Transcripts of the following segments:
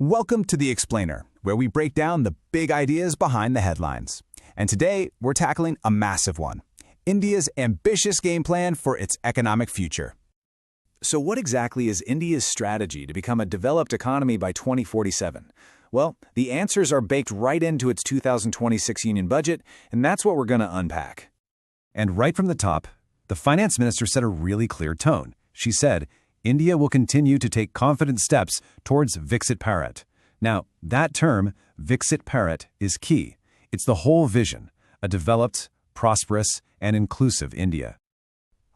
Welcome to The Explainer, where we break down the big ideas behind the headlines. And today, we're tackling a massive one: India's ambitious game plan for its economic future. So what exactly is India's strategy to become a developed economy by 2047? Well, the answers are baked right into its 2026 union budget, and that's what we're going to unpack. And right from the top, the finance minister set a really clear tone. She said, India will continue to take confident steps towards Viksit Bharat. Now, that term, Viksit Bharat, is key. It's the whole vision, a developed, prosperous, and inclusive India.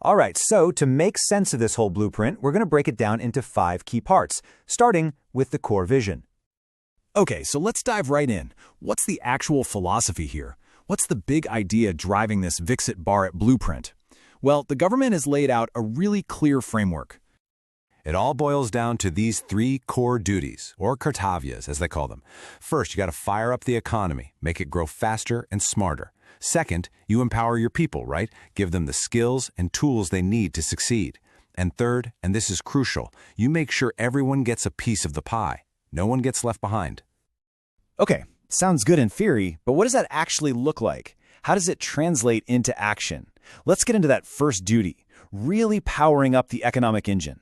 All right, so to make sense of this whole blueprint, we're going to break it down into 5 key parts, starting with the core vision. Okay, so let's dive right in. What's the actual philosophy here? What's the big idea driving this Viksit Bharat blueprint? Well, the government has laid out a really clear framework. It all boils down to these 3 core duties, or kartavyas, as they call them. First, you got to fire up the economy, make it grow faster and smarter. Second, you empower your people, right? Give them the skills and tools they need to succeed. And third, and this is crucial, you make sure everyone gets a piece of the pie. No one gets left behind. Okay, sounds good in theory, but what does that actually look like? How does it translate into action? Let's get into that first duty, really powering up the economic engine.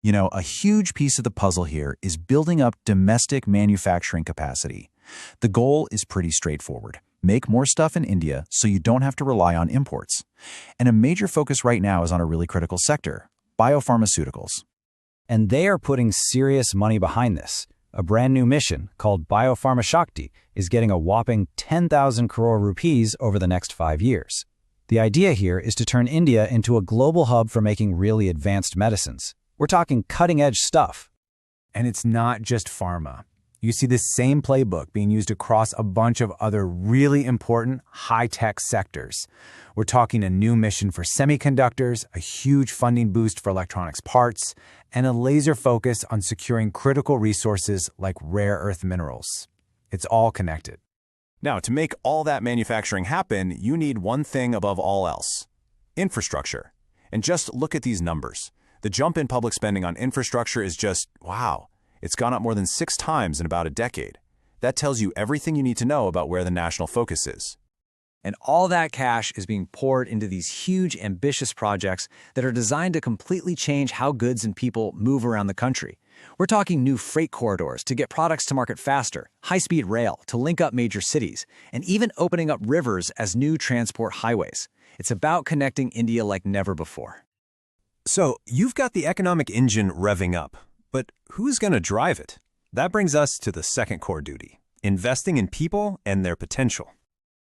You know, a huge piece of the puzzle here is building up domestic manufacturing capacity. The goal is pretty straightforward. Make more stuff in India so you don't have to rely on imports. And a major focus right now is on a really critical sector, biopharmaceuticals. And they are putting serious money behind this. A brand new mission called Biopharma Shakti is getting a whopping 10,000 crore rupees over the next 5 years. The idea here is to turn India into a global hub for making really advanced medicines. We're talking cutting-edge stuff. And it's not just pharma. You see this same playbook being used across a bunch of other really important high-tech sectors. We're talking a new mission for semiconductors, a huge funding boost for electronics parts, and a laser focus on securing critical resources like rare earth minerals. It's all connected. Now, to make all that manufacturing happen, you need one thing above all else: infrastructure. And just look at these numbers. The jump in public spending on infrastructure is just, wow. It's gone up more than 6 times in about a decade. That tells you everything you need to know about where the national focus is. And all that cash is being poured into these huge, ambitious projects that are designed to completely change how goods and people move around the country. We're talking new freight corridors to get products to market faster, high-speed rail to link up major cities, and even opening up rivers as new transport highways. It's about connecting India like never before. So, you've got the economic engine revving up, but who's going to drive it? That brings us to the second core duty: investing in people and their potential.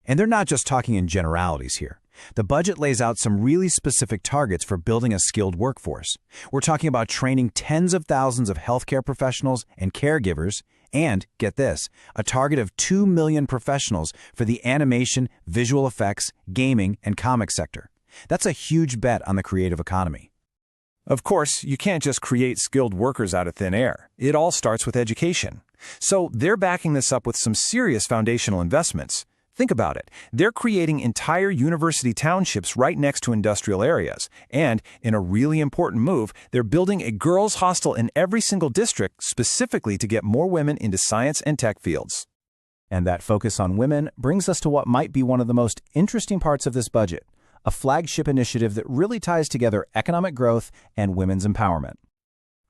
And they're not just talking in generalities here. The budget lays out some really specific targets for building a skilled workforce. We're talking about training tens of thousands of healthcare professionals and caregivers, and, get this, a target of 2 million professionals for the animation, visual effects, gaming, and comic sector. That's a huge bet on the creative economy. Of course, you can't just create skilled workers out of thin air. It all starts with education. So they're backing this up with some serious foundational investments. Think about it. They're creating entire university townships right next to industrial areas. And, in a really important move, they're building a girls' hostel in every single district specifically to get more women into science and tech fields. And that focus on women brings us to what might be one of the most interesting parts of this budget: a flagship initiative that really ties together economic growth and women's empowerment.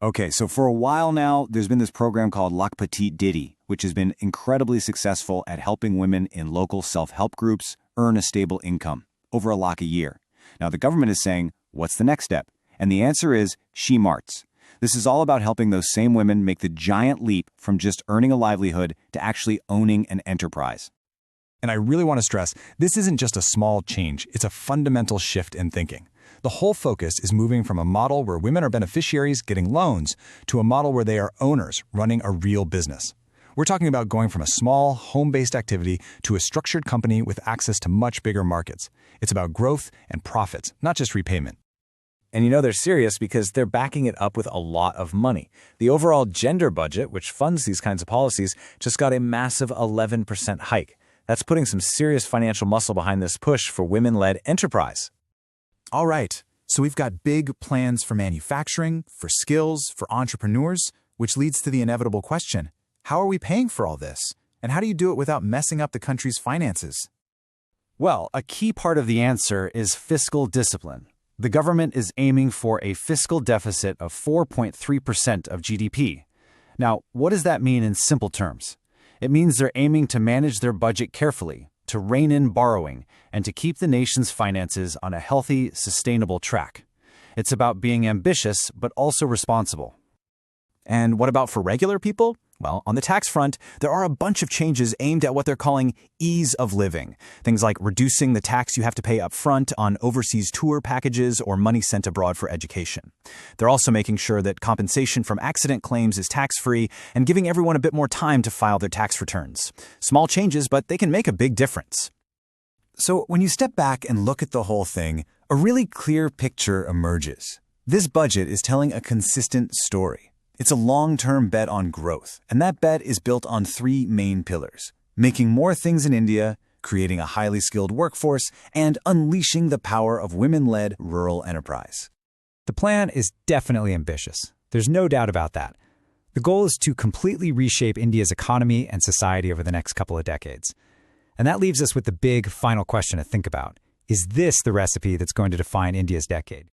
Okay, so for a while now, there's been this program called Lakpati Didi, which has been incredibly successful at helping women in local self-help groups earn a stable income, over a lakh a year. Now, the government is saying, what's the next step? And the answer is She Marts. This is all about helping those same women make the giant leap from just earning a livelihood to actually owning an enterprise. And I really want to stress, this isn't just a small change, it's a fundamental shift in thinking. The whole focus is moving from a model where women are beneficiaries getting loans to a model where they are owners running a real business. We're talking about going from a small, home-based activity to a structured company with access to much bigger markets. It's about growth and profits, not just repayment. And you know they're serious because they're backing it up with a lot of money. The overall gender budget, which funds these kinds of policies, just got a massive 11% hike. That's putting some serious financial muscle behind this push for women-led enterprise. All right, so we've got big plans for manufacturing, for skills, for entrepreneurs, which leads to the inevitable question: How are we paying for all this? And how do you do it without messing up the country's finances? Well, a key part of the answer is fiscal discipline. The government is aiming for a fiscal deficit of 4.3% of GDP. Now, what does that mean in simple terms? It means they're aiming to manage their budget carefully, to rein in borrowing, and to keep the nation's finances on a healthy, sustainable track. It's about being ambitious, but also responsible. And what about for regular people? Well, on the tax front, there are a bunch of changes aimed at what they're calling ease of living. Things like reducing the tax you have to pay up front on overseas tour packages or money sent abroad for education. They're also making sure that compensation from accident claims is tax-free and giving everyone a bit more time to file their tax returns. Small changes, but they can make a big difference. So when you step back and look at the whole thing, a really clear picture emerges. This budget is telling a consistent story. It's a long-term bet on growth, and that bet is built on three main pillars: making more things in India, creating a highly skilled workforce, and unleashing the power of women-led rural enterprise. The plan is definitely ambitious. There's no doubt about that. The goal is to completely reshape India's economy and society over the next couple of decades. And that leaves us with the big final question to think about. Is this the recipe that's going to define India's decade?